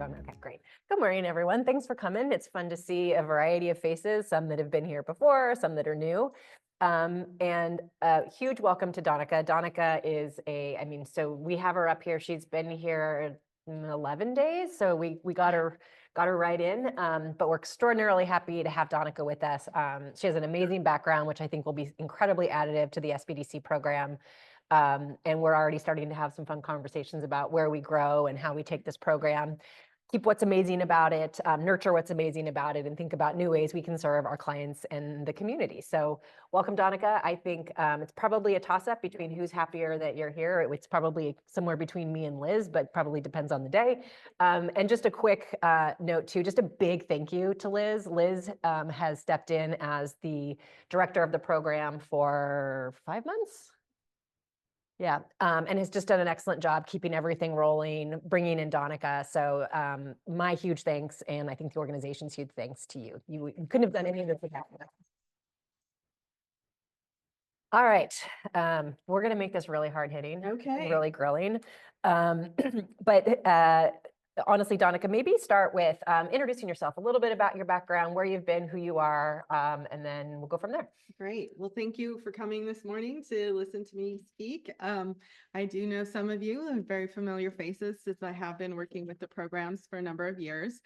Okay, great. Good morning, everyone. Thanks for coming. It's fun to see a variety of faces, some that have been here before, some that are new. And a huge welcome to Donica. Donica is so we have her up here. She's been here 11 days, so we got her right in. But we're extraordinarily happy to have Donica with us. She has an amazing background, which I think will be incredibly additive to the SBDC program. And we're already starting to have some fun conversations about where we grow and how we take this program, keep what's amazing about it, nurture what's amazing about it, and think about new ways we can serve our clients and the community. So welcome, Donica. I think it's probably a toss-up between who's happier that you're here. It's probably somewhere between me and Liz, but probably depends on the day. And just a quick note too, just a big thank you to Liz. Liz has stepped in as the director of the program for 5 months. Yeah, and has just done an excellent job keeping everything rolling, bringing in Donica. So my huge thanks, and I think the organization's huge thanks to you. You couldn't have done any of this without us. All right, we're going to make this really hard hitting, really grilling. But honestly, Donica, maybe start with introducing yourself, a little bit about your background, where you've been, who you are, and then we'll go from there. Great. Well, thank you for coming this morning to listen to me speak. I do know some of you, very familiar faces, since I have been working with the programs for a number of years.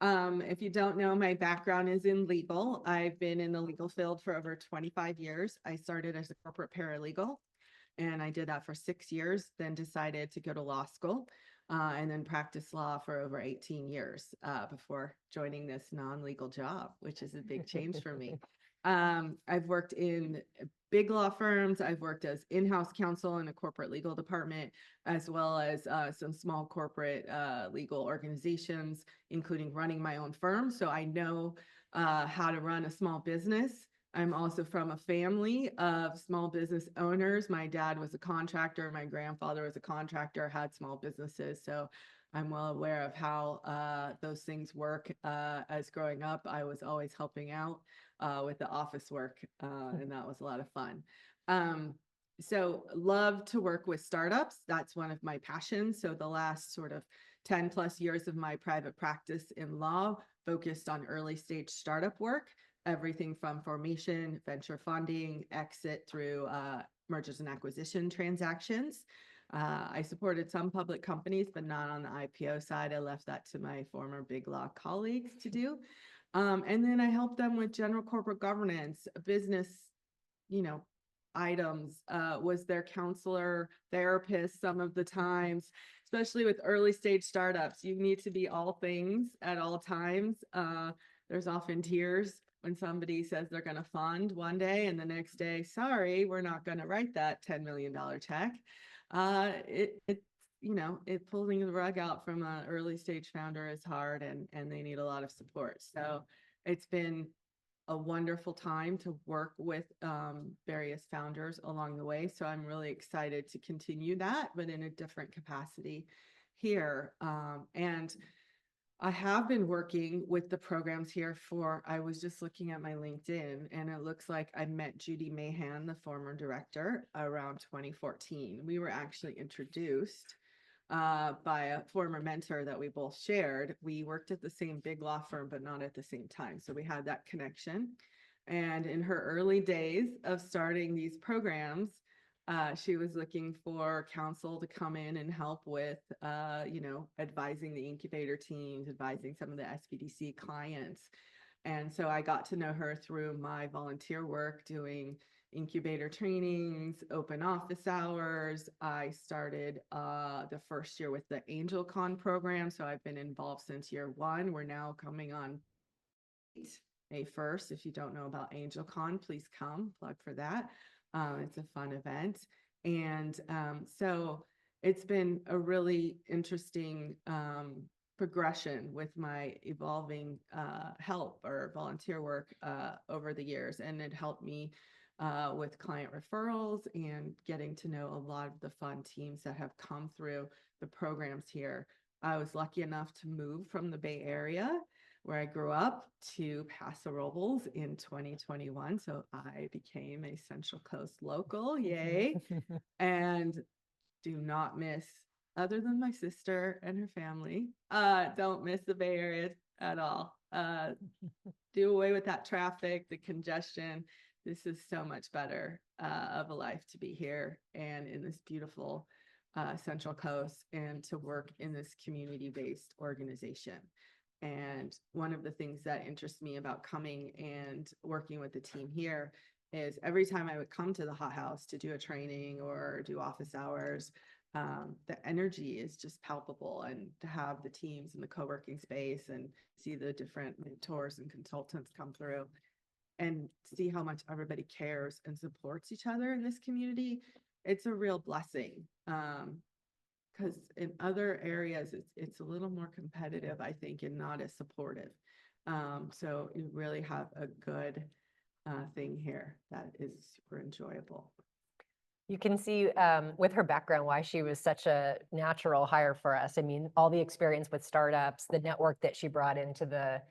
If you don't know, my background is in legal. I've been in the legal field for over 25 years. I started as a corporate paralegal, and I did that for 6 years, then decided to go to law school. And then practiced law for over 18 years before joining this non-legal job, which is a big change for me. I've worked in big law firms. I've worked as in-house counsel in a corporate legal department, as well as some small corporate legal organizations, including running my own firm. So I know how to run a small business. I'm also from a family of small business owners. My dad was a contractor. My grandfather was a contractor, had small businesses. So I'm well aware of how those things work. As growing up, I was always helping out with the office work, and that was a lot of fun. So love to work with startups. That's one of my passions. So the last sort of 10 plus years of my private practice in law focused on early stage startup work, everything from formation, venture funding, exit through mergers and acquisition transactions. I supported some public companies, but not on the IPO side. I left that to my former big law colleagues to do. And then I helped them with general corporate governance, business, items, was their counselor, therapist some of the times, especially with early stage startups. You need to be all things at all times. There's often tears when somebody says they're going to fund one day and the next day, sorry, we're not going to write that $10 million check. Pulling the rug out from an early stage founder is hard, and they need a lot of support. So it's been a wonderful time to work with various founders along the way. So I'm really excited to continue that, but in a different capacity here. And I have been working with the programs here I was just looking at my LinkedIn, and it looks like I met Judy Mahan, the former director, around 2014. We were actually introduced by a former mentor that we both shared. We worked at the same big law firm, but not at the same time. So we had that connection. And in her early days of starting these programs, she was looking for counsel to come in and help with, advising the incubator teams, advising some of the SBDC clients. And so I got to know her through my volunteer work, doing incubator trainings, open office hours. I started the first year with the AngelCon program. So I've been involved since year one. We're now coming on May 1st. If you don't know about AngelCon, please come, plug for that. It's a fun event. And so it's been a really interesting progression with my evolving help or volunteer work over the years. And it helped me with client referrals and getting to know a lot of the fun teams that have come through the programs here. I was lucky enough to move from the Bay Area, where I grew up, to Paso Robles in 2021. So I became a Central Coast local, yay, and do not miss other than my sister and her family, don't miss the Bay Area at all. Do away with that traffic, the congestion. This is so much better of a life to be here and in this beautiful Central Coast and to work in this community-based organization. And one of the things that interests me about coming and working with the team here is every time I would come to the hot house to do a training or do office hours, the energy is just palpable, and to have the teams in the co-working space and see the different mentors and consultants come through and see how much everybody cares and supports each other in this community, it's a real blessing. Because in other areas, it's a little more competitive, I think, and not as supportive. So you really have a good thing here that is super enjoyable. You can see with her background why she was such a natural hire for us. I mean, all the experience with startups, the network that she brought into the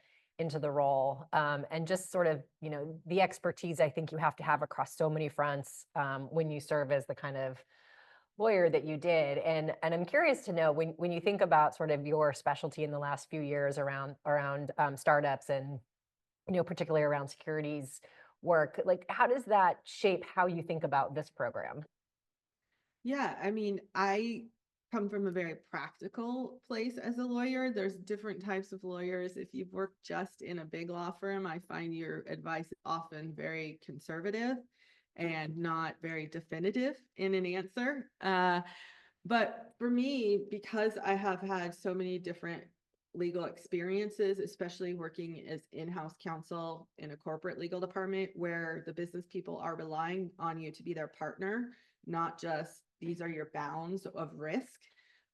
role, and just sort of, you know, the expertise I think you have to have across so many fronts when you serve as the kind of lawyer that you did. And I'm curious to know when you think about sort of your specialty in the last few years around startups and, you know, particularly around securities work, like how does that shape how you think about this program? Yeah, I mean, I come from a very practical place as a lawyer. There's different types of lawyers. If you've worked just in a big law firm, I find your advice is often very conservative and not very definitive in an answer. But for me, because I have had so many different legal experiences, especially working as in-house counsel in a corporate legal department where the business people are relying on you to be their partner, not just these are your bounds of risk,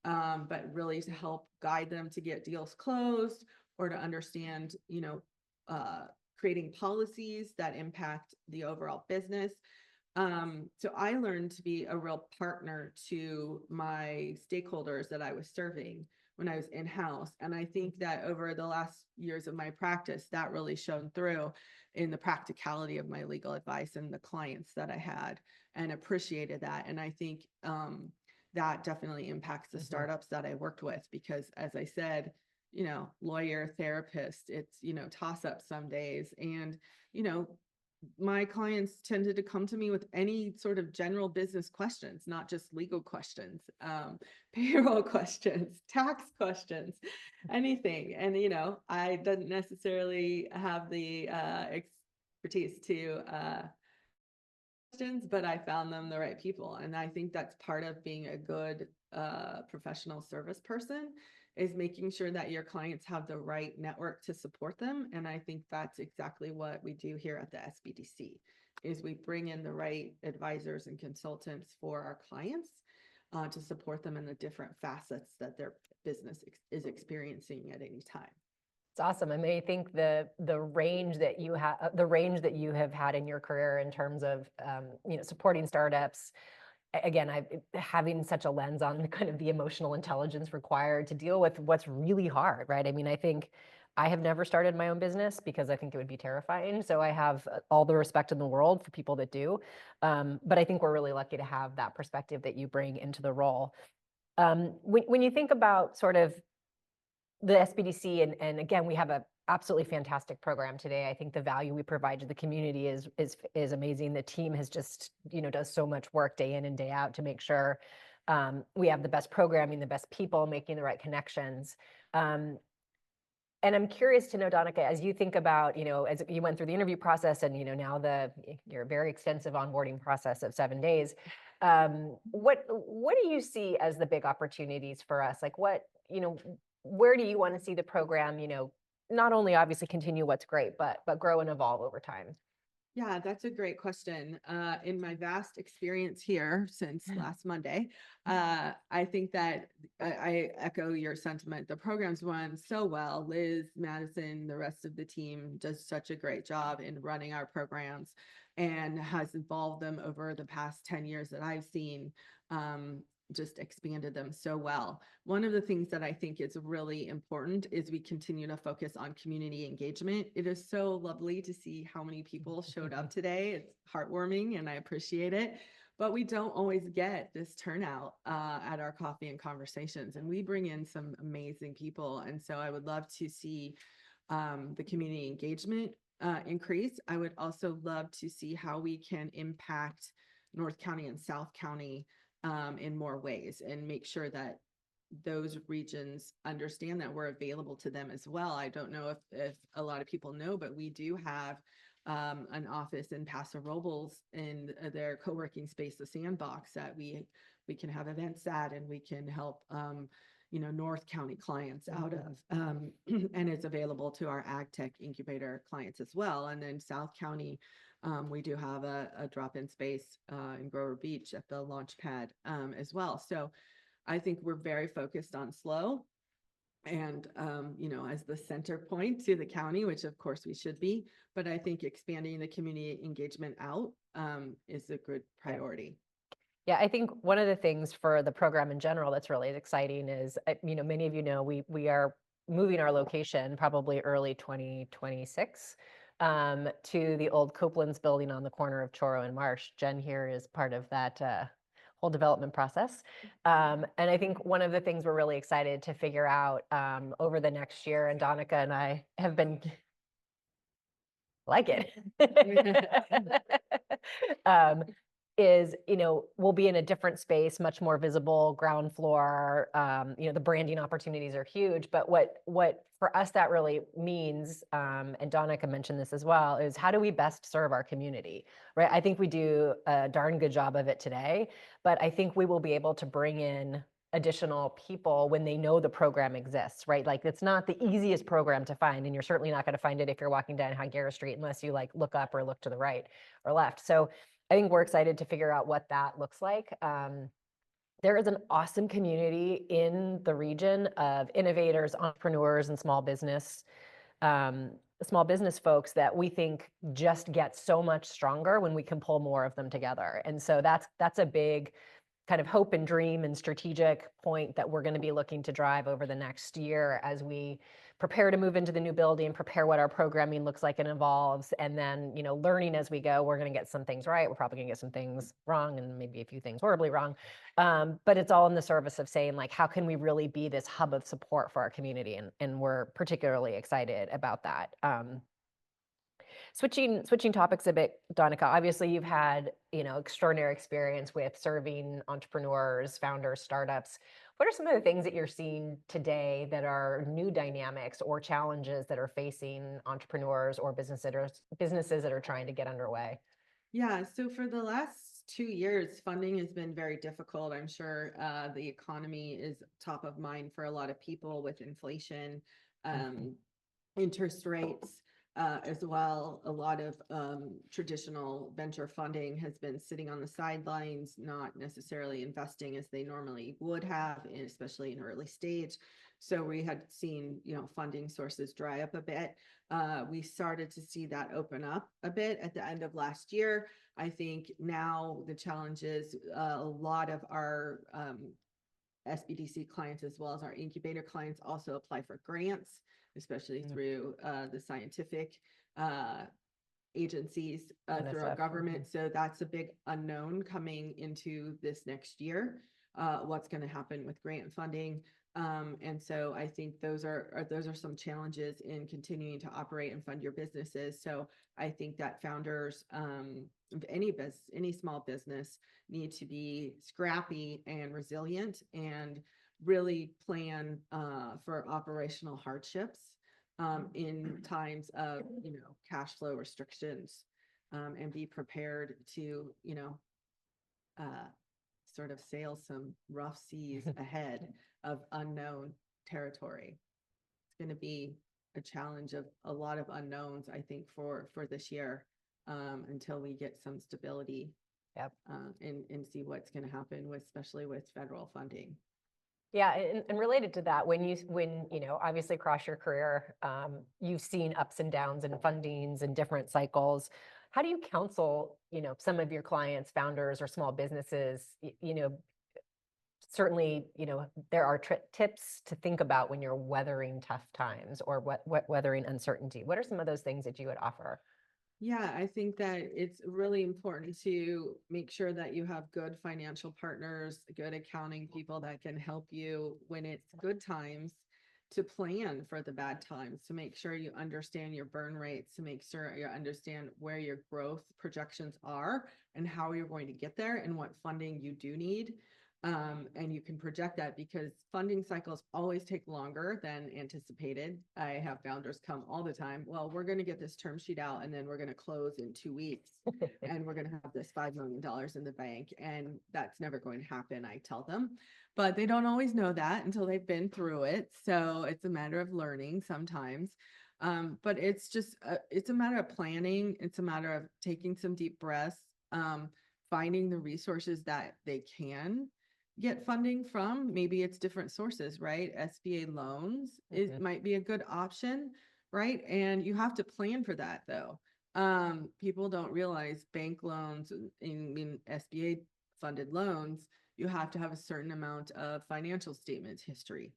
but really to help guide them to get deals closed or to understand, you know, creating policies that impact the overall business. So I learned to be a real partner to my stakeholders that I was serving when I was in-house. And I think that over the last years of my practice, that really shone through in the practicality of my legal advice and the clients that I had, and appreciated that. And I think that definitely impacts the startups that I worked with, because as I said, you know, lawyer, therapist, it's, you know, toss up some days. And, you know, my clients tended to come to me with any sort of general business questions, not just legal questions, payroll questions, tax questions, anything. And, you know, I didn't necessarily have the expertise to questions, but I found them the right people. And I think that's part of being a good professional service person, is making sure that your clients have the right network to support them. And I think that's exactly what we do here at the SBDC, is we bring in the right advisors and consultants for our clients to support them in the different facets that their business is experiencing at any time. It's awesome. I mean, I think the range that you have had in your career in terms of you know, supporting startups. Again, having such a lens on kind of the emotional intelligence required to deal with what's really hard, right? I mean, I think I have never started my own business because I think it would be terrifying. So I have all the respect in the world for people that do. But I think we're really lucky to have that perspective that you bring into the role. When you think about sort of the SBDC, and again, we have a absolutely fantastic program today. I think the value we provide to the community is amazing. The team has just, you know, does so much work day in and day out to make sure we have the best programming, the best people, making the right connections. And I'm curious to know, Donica, as you think about, you know, as you went through the interview process and, you know, now your very extensive onboarding process of 7 days, what do you see as the big opportunities for us? Like what, you know, where do you want to see the program, you know, not only obviously continue what's great, but grow and evolve over time? Yeah, that's a great question. In my vast experience here since last Monday, I think that I echo your sentiment. The program's run so well. Liz, Madison, the rest of the team does such a great job in running our programs and has evolved them over the past 10 years that I've seen. Just expanded them so well. One of the things that I think is really important is we continue to focus on community engagement. It is so lovely to see how many people showed up today. It's heartwarming and I appreciate it. but we don't always get this turnout at our coffee and conversations. And we bring in some amazing people. And so I would love to see the community engagement increase. I would also love to see how we can impact North County and South County in more ways and make sure that those regions understand that we're available to them as well. I don't know if a lot of people know, but we do have an office in Paso Robles in their co-working space, the Sandbox, that we can have events at, and we can help North County clients out of, and it's available to our ag tech incubator clients as well. And then South County, we do have a drop-in space in Grover Beach at the launch pad as well. So I think we're very focused on SLO and, as the center point to the county, which of course we should be, but I think expanding the community engagement out is a good priority. Yeah, I think one of the things for the program in general that's really exciting is, many of you know, we are moving our location probably early 2026 to the old Copeland's building on the corner of Choro and Marsh. Jen here is part of that whole development process. And I think one of the things we're really excited to figure out over the next year, and Donica and I have been like it. Is, we'll be in a different space, much more visible, ground floor. The branding opportunities are huge, but what for us that really means, and Donica mentioned this as well, is how do we best serve our community, right? I think we do a darn good job of it today, but I think we will be able to bring in additional people when they know the program exists, right? Like, it's not the easiest program to find, and you're certainly not going to find it if you're walking down Higuera Street unless you like look up or look to the right or left. So I think we're excited to figure out what that looks like. There is an awesome community in the region of innovators, entrepreneurs, and small business folks that we think just get so much stronger when we can pull more of them together. And so that's a big kind of hope and dream and strategic point that we're going to be looking to drive over the next year as we prepare to move into the new building, prepare what our programming looks like and evolves, and then, learning as we go. We're going to get some things right. We're probably going to get some things wrong, and maybe a few things horribly wrong. But it's all in the service of saying, like, how can we really be this hub of support for our community? And we're particularly excited about that. Switching topics a bit, Donica, obviously you've had, extraordinary experience with serving entrepreneurs, founders, startups. What are some of the things that you're seeing today that are new dynamics or challenges that are facing entrepreneurs or businesses that are trying to get underway? Yeah, so for the last 2 years, funding has been very difficult. I'm sure the economy is top of mind for a lot of people with inflation, interest rates. As well, a lot of traditional venture funding has been sitting on the sidelines, not necessarily investing as they normally would have, especially in early stage. So we had seen, funding sources dry up a bit. We started to see that open up a bit at the end of last year. I think now the challenge is a lot of our SBDC clients, as well as our incubator clients, also apply for grants, especially through the scientific agencies, through our government. So that's a big unknown coming into this next year, what's going to happen with grant funding. And so I think those are some challenges in continuing to operate and fund your businesses. So I think that founders of any small business need to be scrappy and resilient and really plan for operational hardships in times of cash flow restrictions, and be prepared to sort of sail some rough seas ahead of unknown territory. It's going to be a challenge of a lot of unknowns, I think, for this year, until we get some stability. Yep. And see what's going to happen especially with federal funding. Yeah, and related to that, when obviously across your career, you've seen ups and downs and fundings and different cycles. How do you counsel, some of your clients, founders, or small businesses? Certainly, there are tips to think about when you're weathering tough times or weathering uncertainty. What are some of those things that you would offer? Yeah, I think that it's really important to make sure that you have good financial partners, good accounting people that can help you when it's good times, to plan for the bad times, to make sure you understand your burn rates, to make sure you understand where your growth projections are and how you're going to get there and what funding you do need. And you can project that because funding cycles always take longer than anticipated. I have founders come all the time. Well, we're going to get this term sheet out and then we're going to close in 2 weeks and we're going to have this $5 million in the bank. And that's never going to happen, I tell them. But they don't always know that until they've been through it. So it's a matter of learning sometimes. But it's just, it's a matter of planning. It's a matter of taking some deep breaths, finding the resources that they can get funding from. Maybe it's different sources, right? SBA loans might be a good option, right? And you have to plan for that though. People don't realize bank loans, in SBA funded loans, you have to have a certain amount of financial statements history.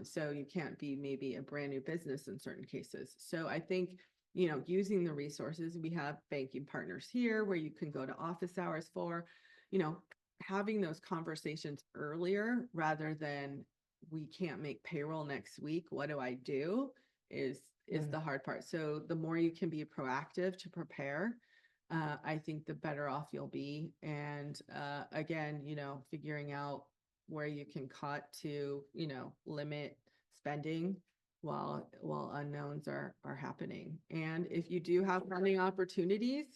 So you can't be maybe a brand new business in certain cases. So I think, using the resources, we have banking partners here where you can go to office hours for, having those conversations earlier rather than we can't make payroll next week. What do I do? Is the hard part. So the more you can be proactive to prepare, I think the better off you'll be. And again, figuring out where you can cut to, limit spending while unknowns are happening. And if you do have funding opportunities,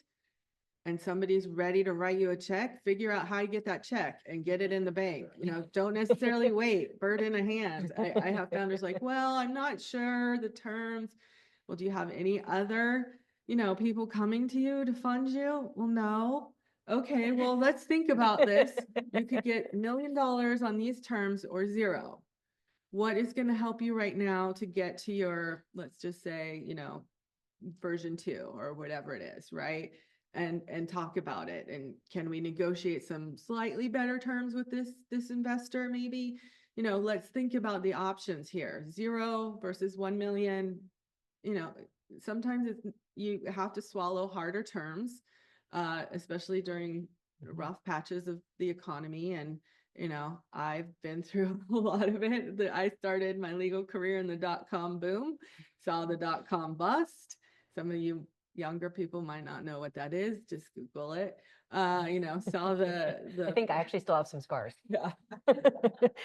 and somebody's ready to write you a check, figure out how you get that check and get it in the bank. Don't necessarily wait, bird in a hand. I have founders like, well, I'm not sure the terms. Well, do you have any other, people coming to you to fund you? Well, no. Okay, well, let's think about this. You could get $1 million on these terms or zero. What is going to help you right now to get to your, let's just say, version 2 or whatever it is, right? And talk about it. And can we negotiate some slightly better terms with this investor? Maybe, let's think about the options here. 0 versus 1 million. Sometimes you have to swallow harder terms, especially during rough patches of the economy. And I've been through a lot of it. I started my legal career in the dot-com boom, saw the dot-com bust. Some of you younger people might not know what that is. Just Google it. Saw the I think I actually still have some scars. yeah. We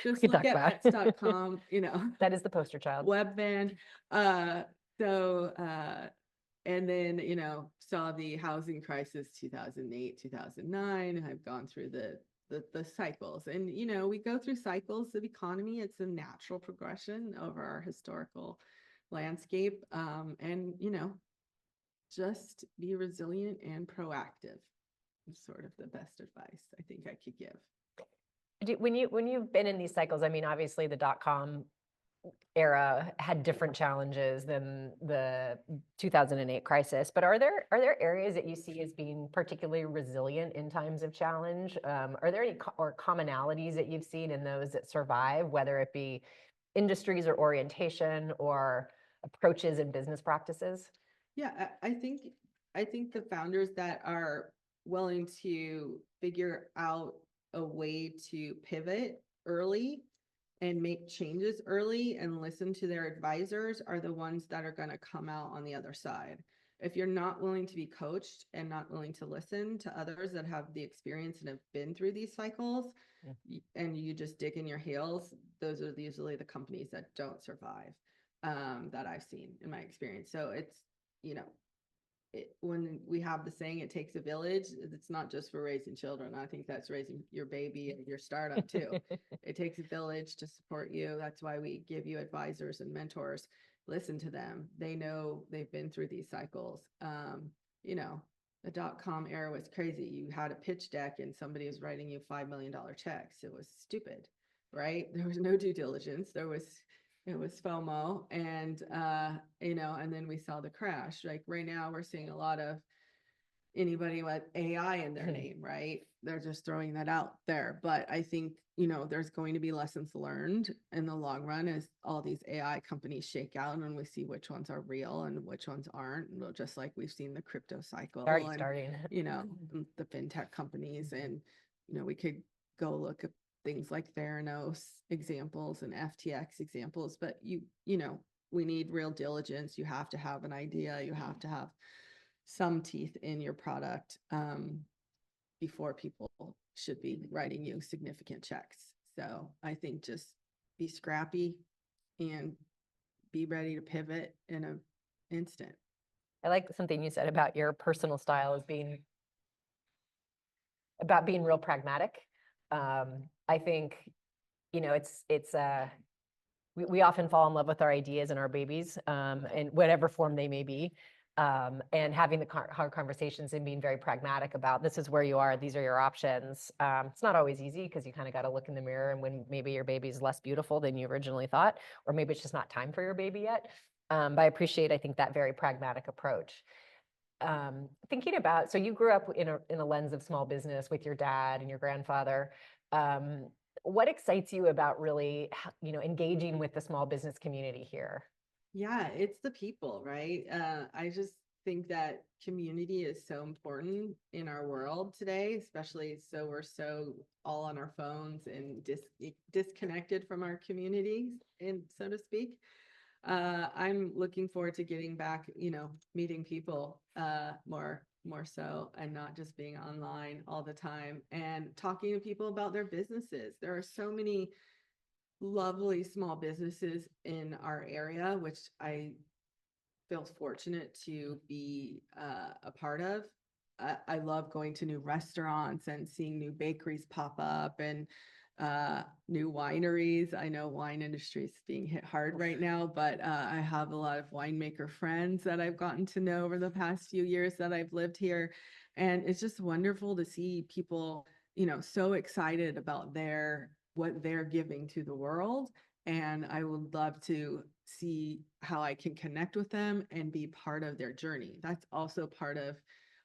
Just can look talk about at pets.com, that is the poster child. web van. And then, saw the housing crisis 2008, 2009. I've gone through the cycles, and we go through cycles of economy. It's a natural progression over our historical landscape. And just be resilient and proactive is sort of the best advice I think I could give. When you've been in these cycles, I mean, obviously the dot-com era had different challenges than the 2008 crisis, but are there areas that you see as being particularly resilient in times of challenge? Are there any commonalities that you've seen in those that survive, whether it be industries or orientation or approaches and business practices? Yeah, I think the founders that are willing to figure out a way to pivot early and make changes early and listen to their advisors are the ones that are going to come out on the other side. If you're not willing to be coached and not willing to listen to others that have the experience and have been through these cycles, and you just dig in your heels, those are usually the companies that don't survive, that I've seen in my experience. So it's, when we have the saying, it takes a village, it's not just for raising children. I think that's raising your baby and your startup too. It takes a village to support you. That's why we give you advisors and mentors. Listen to them. They know, they've been through these cycles. The dot-com era was crazy. You had a pitch deck and somebody was writing you $5 million checks. It was stupid, right? There was no due diligence. It was FOMO, and and then we saw the crash. Like right now we're seeing a lot of anybody with AI in their name, right? They're just throwing that out there. But I think, there's going to be lessons learned in the long run as all these AI companies shake out and we see which ones are real and which ones aren't. Just like we've seen the crypto cycle Already and, starting. the fintech companies. And, we could go look at things like Theranos examples and FTX examples, but we need real diligence. You have to have an idea. You have to have some teeth in your product before people should be writing you significant checks. So I think just be scrappy and be ready to pivot in an instant. I like something you said about your personal style as being about being real pragmatic. I think, we often fall in love with our ideas and our babies, in whatever form they may be. And having the hard conversations and being very pragmatic about this is where you are, these are your options. It's not always easy because you kind of got to look in the mirror and when maybe your baby's less beautiful than you originally thought, or maybe it's just not time for your baby yet. But I appreciate, I think, that very pragmatic approach. Thinking about, so you grew up in a lens of small business with your dad and your grandfather. What excites you about really, engaging with the small business community here? Yeah, it's the people, right? I just think that community is so important in our world today, especially so we're so all on our phones and disconnected from our communities, and so to speak. I'm looking forward to getting back, meeting people more so, and not just being online all the time and talking to people about their businesses. There are so many lovely small businesses in our area, which I feel fortunate to be a part of. I love going to new restaurants and seeing new bakeries pop up and new wineries. I know wine industry is being hit hard right now, but I have a lot of winemaker friends that I've gotten to know over the past few years that I've lived here. And it's just wonderful to see people, so excited about what they're giving to the world. And I would love to see how I can connect with them and be part of their journey. That's also part of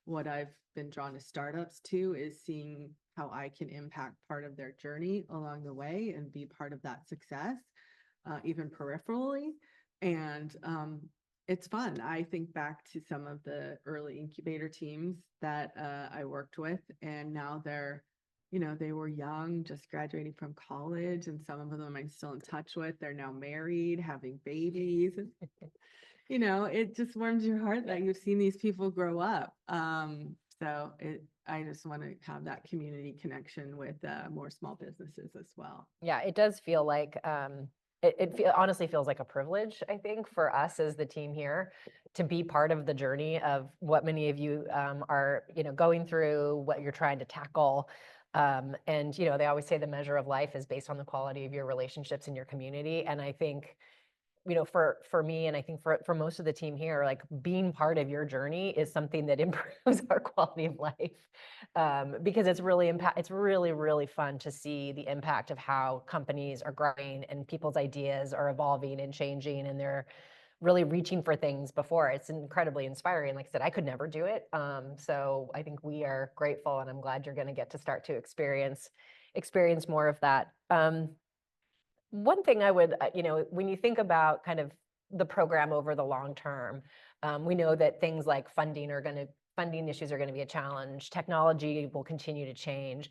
what I've been drawn to startups too, is seeing how I can impact part of their journey along the way and be part of that success, even peripherally. And it's fun. I think back to some of the early incubator teams that I worked with, and now they were young, just graduating from college, and some of them I'm still in touch with. They're now married, having babies. It just warms your heart that you've seen these people grow up. I just want to have that community connection with more small businesses as well. Yeah, it does feel like honestly feels like a privilege, I think, for us as the team here to be part of the journey of what many of you are, going through, what you're trying to tackle. And they always say the measure of life is based on the quality of your relationships in your community. And I think, for me, and I think for most of the team here, like being part of your journey is something that improves our quality of life, because it's really, really fun to see the impact of how companies are growing and people's ideas are evolving and changing, and they're really reaching for things before. It's incredibly inspiring. Like I said, I could never do it. So I think we are grateful, and I'm glad you're going to get to start to experience more of that. One thing I would, when you think about kind of the program over the long term, we know that things like funding issues are going to be a challenge. Technology will continue to change.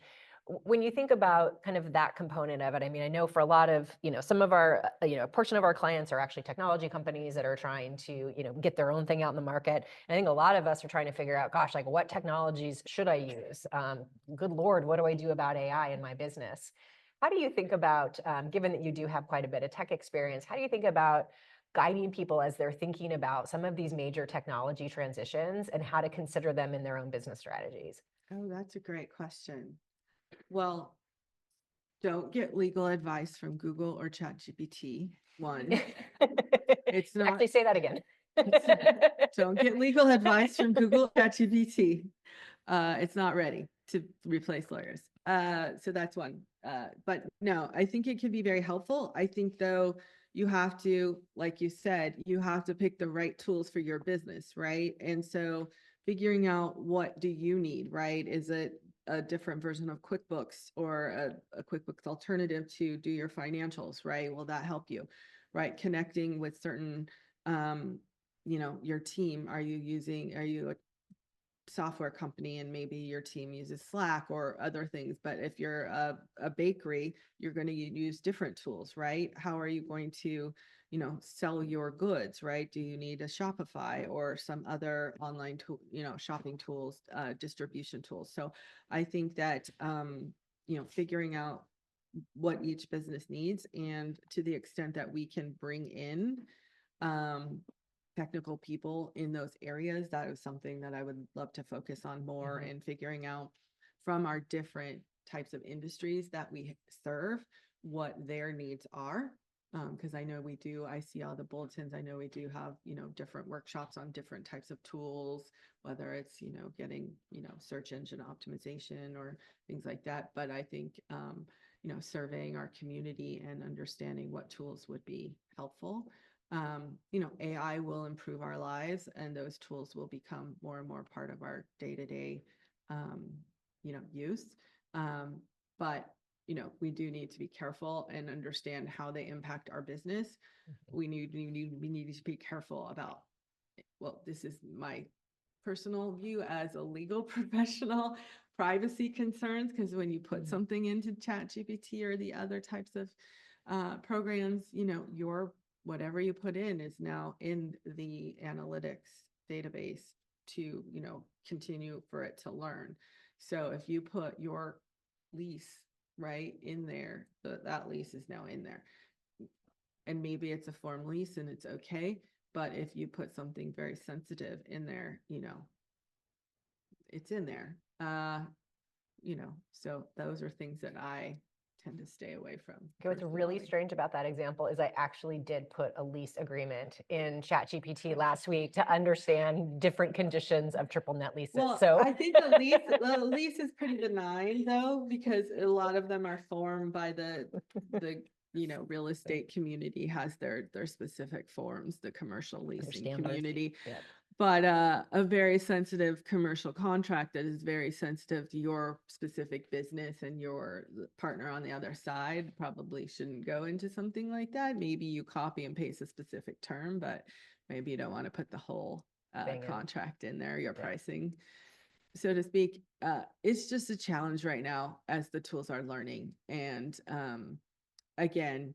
When you think about kind of that component of it, I mean, I know for a lot of, some of our, a portion of our clients are actually technology companies that are trying to, get their own thing out in the market. And I think a lot of us are trying to figure out, gosh, like what technologies should I use? Good Lord, what do I do about AI in my business? How do you think about, given that you do have quite a bit of tech experience, how do you think about guiding people as they're thinking about some of these major technology transitions and how to consider them in their own business strategies? Oh, that's a great question. Well, don't get legal advice from Google or ChatGPT. One, it's not. Actually, say that again. Don't get legal advice from Google or ChatGPT. It's not ready to replace lawyers. So that's one. But no, I think it can be very helpful. I think though, you have to, like you said, you have to pick the right tools for your business, right? And so figuring out what do you need, right? Is it a different version of QuickBooks or a QuickBooks alternative to do your financials, right? Will that help you, right? Connecting with certain, your team. Are you a software company and maybe your team uses Slack or other things, but if you're a bakery, you're going to use different tools, right? How are you going to, sell your goods, right? Do you need a Shopify or some other online tool, shopping tools, distribution tools? So I think that, figuring out what each business needs, and to the extent that we can bring in, technical people in those areas, that is something that I would love to focus on more, and figuring out from our different types of industries that we serve, what their needs are. Because I see all the bulletins. I know we do have, different workshops on different types of tools, whether it's, getting, search engine optimization or things like that. But I think, surveying our community and understanding what tools would be helpful. AI will improve our lives, and those tools will become more and more part of our day-to-day, use. But, we do need to be careful and understand how they impact our business. We need to be careful about, well, this is my personal view as a legal professional, privacy concerns, because when you put something into ChatGPT or the other types of programs, your whatever you put in is now in the analytics database to, continue for it to learn. So if you put your lease right in there, that lease is now in there. And maybe it's a form lease and it's okay. But if you put something very sensitive in there, it's in there. So those are things that I tend to stay away from. Okay, what's really strange about that example is I actually did put a lease agreement in ChatGPT last week to understand different conditions of triple net leases. Well, so I think the lease is pretty benign though, because a lot of them are formed by the real estate community has their specific forms, the commercial leasing community. Yeah. But a very sensitive commercial contract that is very sensitive to your specific business and your partner on the other side probably shouldn't go into something like that. Maybe you copy and paste a specific term, but maybe you don't want to put the whole contract in there, your pricing, so to speak. It's just a challenge right now as the tools are learning. And again,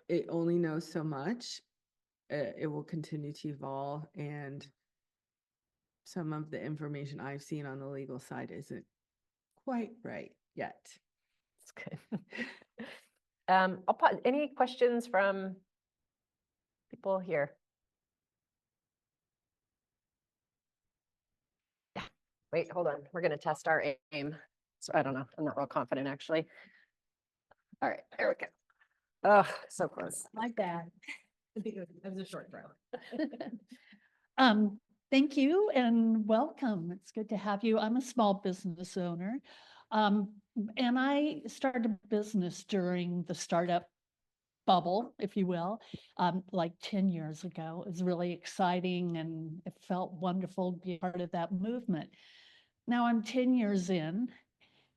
it only knows so much. It will continue to evolve, and some of the information I've seen on the legal side isn't quite right yet. That's good. I'll pause. Any questions from people here? Yeah. Wait, hold on. We're going to test our aim. So I don't know. I'm not real confident, actually. All right, there we go. Oh, so close. My bad. That was a short throw. Thank you and welcome. It's good to have you. I'm a small business owner. And I started a business during the startup bubble, if you will, like 10 years ago. It was really exciting and it felt wonderful to be part of that movement. Now I'm 10 years in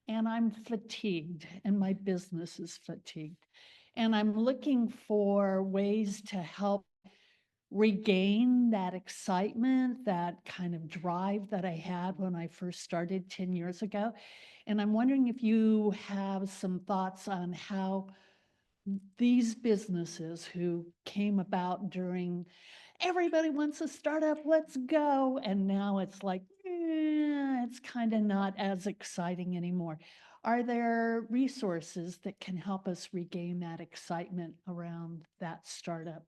and I'm fatigued, and my business is fatigued. And I'm looking for ways to help regain that excitement, that kind of drive that I had when I first started 10 years ago. And I'm wondering if you have some thoughts on how these businesses who came about during everybody wants a startup, let's go. And now it's like, it's kind of not as exciting anymore. Are there resources that can help us regain that excitement around that startup?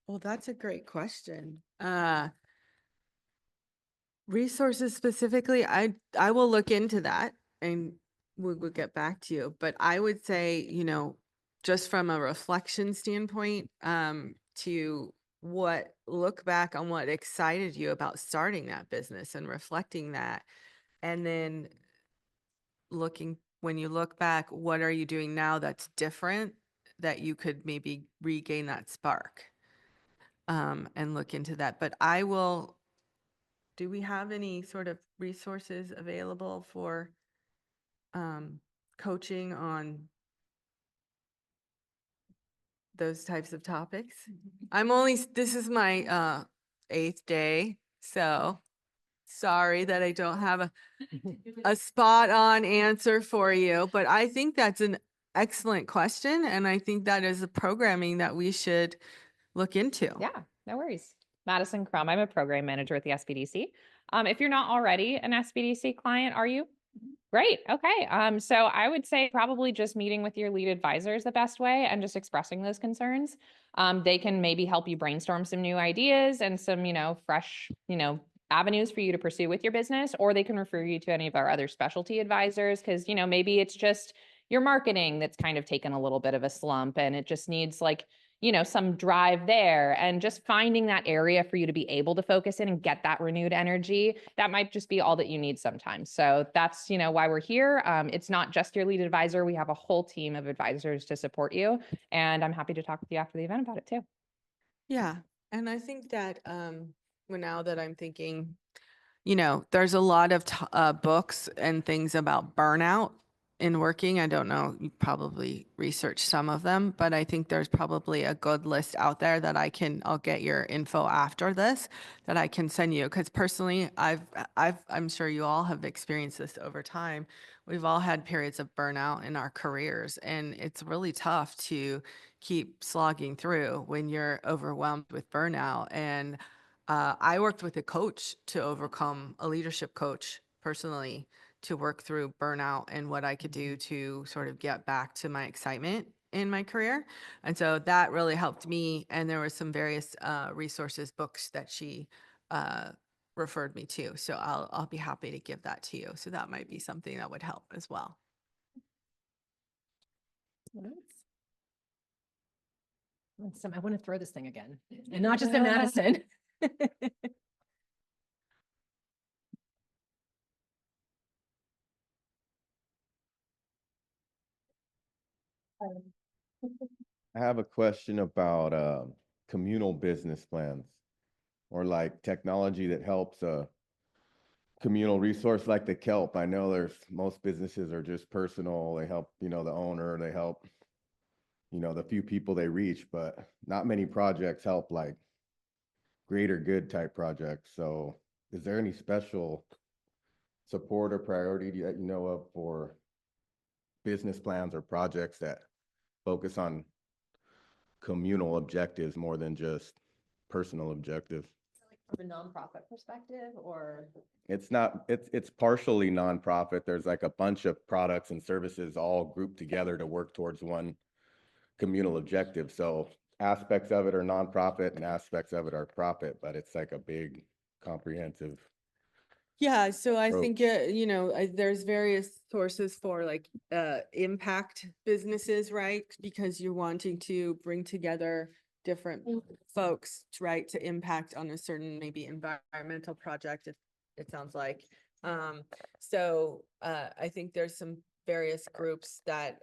Well, that's a great question. Resources specifically, I will look into that and we'll get back to you. But I would say, just from a reflection standpoint, to look back on what excited you about starting that business and reflecting that. And then when you look back, what are you doing now that's different that you could maybe regain that spark? and look into that. But I will, do we have any sort of resources available for coaching on those types of topics? This is my 8th day, so sorry that I don't have a spot on answer for you, but I think that's an excellent question. And I think that is a programming that we should look into. Yeah, no worries. Madison Crum, I'm a program manager at the SBDC. If you're not already an SBDC client, are you? Great. Okay. So I would say probably just meeting with your lead advisor is the best way and just expressing those concerns. They can maybe help you brainstorm some new ideas and some, fresh, avenues for you to pursue with your business, or they can refer you to any of our other specialty advisors because, maybe it's just your marketing that's kind of taken a little bit of a slump and it just needs some drive there, and just finding that area for you to be able to focus in and get that renewed energy. That might just be all that you need sometimes. So that's, why we're here. It's not just your lead advisor. We have a whole team of advisors to support you. And I'm happy to talk with you after the event about it too. Yeah. And I think that, well, now that I'm thinking, there's a lot of books and things about burnout in working. I don't know, you probably researched some of them, but I think there's probably a good list out there that I'll get your info after this that I can send you. Because personally, I'm sure you all have experienced this over time. We've all had periods of burnout in our careers, and it's really tough to keep slogging through when you're overwhelmed with burnout. And I worked with a coach to overcome, a leadership coach personally, to work through burnout and what I could do to sort of get back to my excitement in my career. And so that really helped me. And there were some various resources, books that she referred me to. So I'll be happy to give that to you. So that might be something that would help as well. I want to throw this thing again, and not just at Madison. I have a question about communal business plans, or like technology that helps a communal resource like the kelp. I know most businesses are just personal. They help, the owner, they help, the few people they reach, but not many projects help like greater good type projects. So is there any special support or priority that you know of for business plans or projects that focus on communal objectives more than just personal objectives? From a nonprofit perspective, or It's partially nonprofit. There's like a bunch of products and services all grouped together to work towards one communal objective. So aspects of it are nonprofit and aspects of it are profit, but it's like a big comprehensive. Yeah, so I approach. think, there's various sources for like impact businesses, right? Because you're wanting to bring together different folks, right, to impact on a certain maybe environmental project, it sounds like. So I think there's some various groups that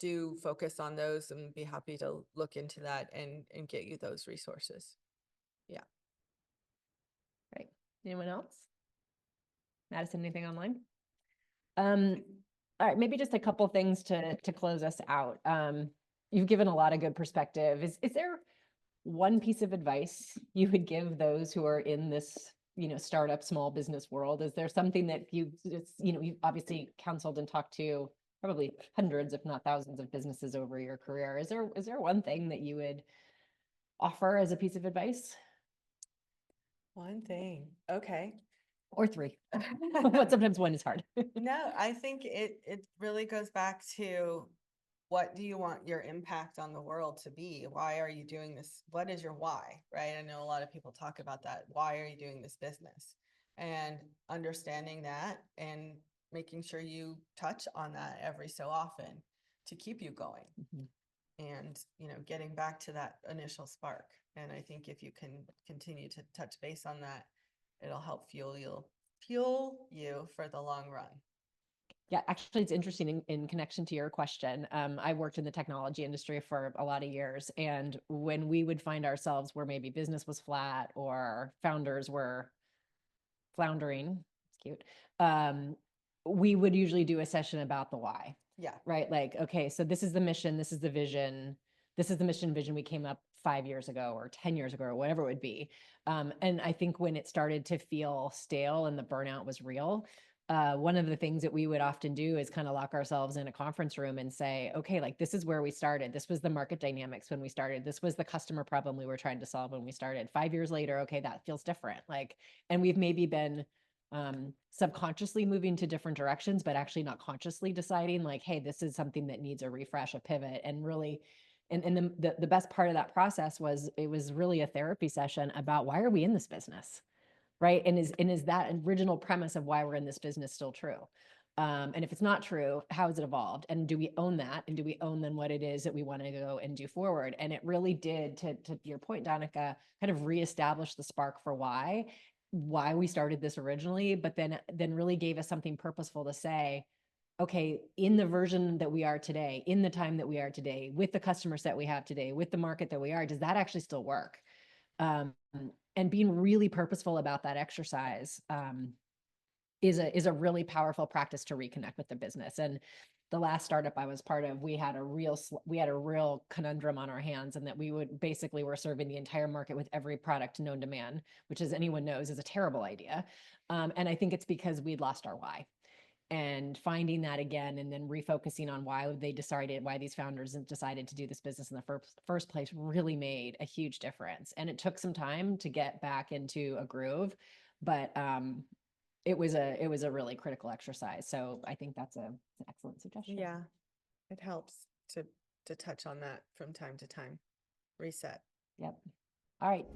do focus on those, and be happy to look into that and get you those resources. Yeah. right? Anyone else? Madison, anything online? All right, maybe just a couple things to close us out. You've given a lot of good perspective. Is there one piece of advice you would give those who are in this, startup small business world? Is there something that you've obviously counseled and talked to probably hundreds, if not thousands, of businesses over your career? Is there one thing that you would offer as a piece of advice? One thing. Okay. Or three, but sometimes one is hard. No, I think it really goes back to, what do you want your impact on the world to be? Why are you doing this? What is your why, right? I know a lot of people talk about that. Why are you doing this business? And understanding that and making sure you touch on that every so often to keep you going. And, getting back to that initial spark. And I think if you can continue to touch base on that, it'll help fuel you for the long run. Yeah, actually, it's interesting in connection to your question. I worked in the technology industry for a lot of years, and when we would find ourselves where maybe business was flat or founders were floundering, it's cute, we would usually do a session about the why. Yeah. Right? Like, okay, so this is the mission, this is the vision, this is the mission vision we came up 5 years ago or 10 years ago or whatever it would be. And I think when it started to feel stale and the burnout was real, one of the things that we would often do is kind of lock ourselves in a conference room and say, okay, like this is where we started. This was the market dynamics when we started. This was the customer problem we were trying to solve when we started. 5 years later, okay, that feels different. Like, and we've maybe been subconsciously moving to different directions, but actually not consciously deciding like, hey, this is something that needs a refresh, a pivot, and really, and the best part of that process was it was really a therapy session about why are we in this business, right? And is that original premise of why we're in this business still true? And if it's not true, how has it evolved? And do we own that? And do we own then what it is that we want to go and do forward? And it really did, to your point, Donica, kind of reestablish the spark for why we started this originally, but then really gave us something purposeful to say, okay, in the version that we are today, in the time that we are today, with the customer set we have today, with the market that we are, does that actually still work? And being really purposeful about that exercise is a really powerful practice to reconnect with the business. And the last startup I was part of, we had a real conundrum on our hands, and that we were serving the entire market with every product known to man, which, as anyone knows, is a terrible idea. And I think it's because we'd lost our why. And finding that again, and then refocusing on why these founders decided to do this business in the first place really made a huge difference. And it took some time to get back into a groove, but it was a really critical exercise. So I think that's an excellent suggestion. Yeah. It helps to touch on that from time to time. Reset. Yep. All right.